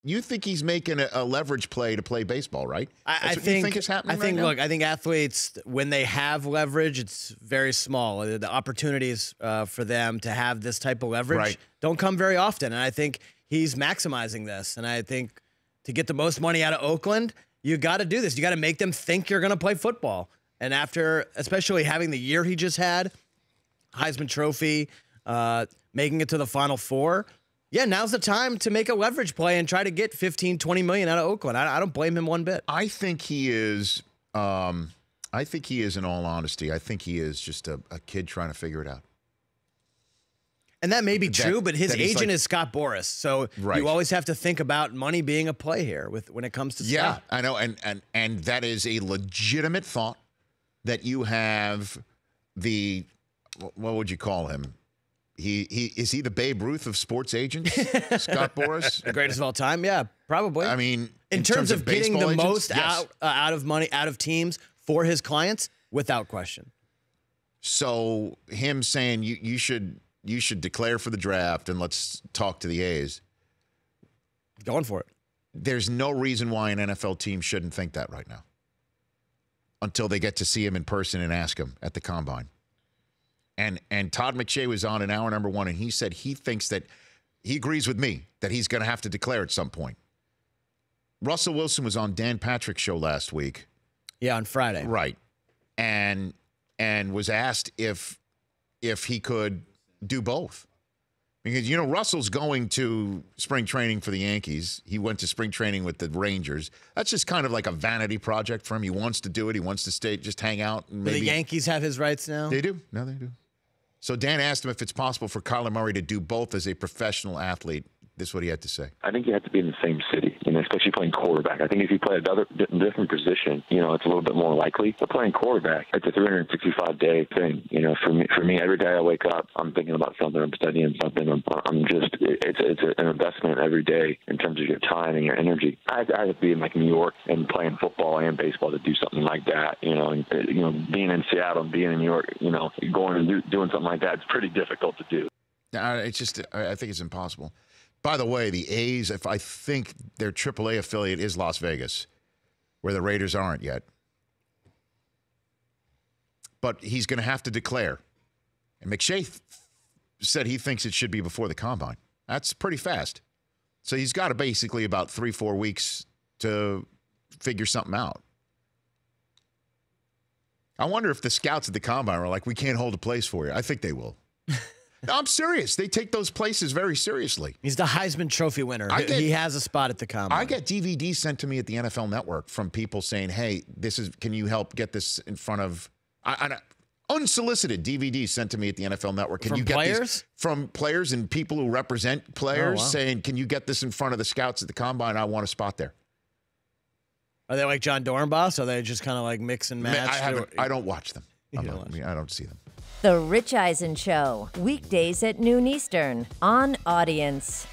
You think he's making a leverage play to play baseball, right? I think is happening right now? Look, I think athletes, when they have leverage, it's very small. The opportunities for them to have this type of leverage don't come very often. And I think he's maximizing this. And I think to get the most money out of Oakland, you got to do this. You got to make them think you're going to play football. And after, especially having the year he just had, Heisman Trophy, making it to the Final Four, yeah, now's the time to make a leverage play and try to get 15, 20 million out of Oakland. I don't blame him one bit. I think he is. In all honesty, I think he is just a kid trying to figure it out. And that may be true, but his agent is Scott Boras, so you always have to think about money being a play here when it comes to Scott. Yeah, I know, and that is a legitimate thought that you have the what would you call him? Is he the Babe Ruth of sports agents, Scott Boras? The greatest of all time, yeah, probably. I mean, in terms of getting the agents, most out of money, out of teams for his clients, without question. So him saying you should declare for the draft and let's talk to the A's. Going for it. There's no reason why an NFL team shouldn't think that right now until they get to see him in person and ask him at the Combine. And Todd McShay was on in hour number 1, and he said he thinks that he agrees with me that he's going to have to declare at some point. Russell Wilson was on Dan Patrick's show last week. Yeah, on Friday. Right. And was asked if he could do both. Because, Russell's going to spring training for the Yankees. He went to spring training with the Rangers. That's just kind of like a vanity project for him. He wants to do it. He wants to stay, just hang out. And maybe the Yankees have his rights now? They do. No, they do. So Dan asked him if it's possible for Kyler Murray to do both as a professional athlete. This is what he had to say. I think you have to be in the same city, especially playing quarterback. I think if you play a different position, it's a little bit more likely. But playing quarterback, it's a 365-day thing. For me, every day I wake up, I'm thinking about something. I'm studying something. It's an investment every day in terms of your time and your energy. I have to be in like New York and playing football and baseball to do something like that. Being in Seattle and being in New York, going and doing something like that, it's pretty difficult to do. I think it's impossible. By the way, the A's, I think their AAA affiliate is Las Vegas, where the Raiders aren't yet. But he's going to have to declare. And McShay said he thinks it should be before the Combine. That's pretty fast. So he's got basically about 3-4 weeks to figure something out. I wonder if the scouts at the Combine are like, we can't hold a place for you. I think they will. No, I'm serious. They take those places very seriously. He's the Heisman Trophy winner. He has a spot at the Combine. I get DVDs sent to me at the NFL Network from people saying, hey, can you help get this in front of unsolicited DVDs sent to me at the NFL Network. Can you get these from players and people who represent players saying, can you get this in front of the scouts at the Combine? I want a spot there. Are they like John Dornbos? Or are they just kind of like mix and match? I don't watch them. I don't see them. The Rich Eisen Show, weekdays at noon Eastern on Audience.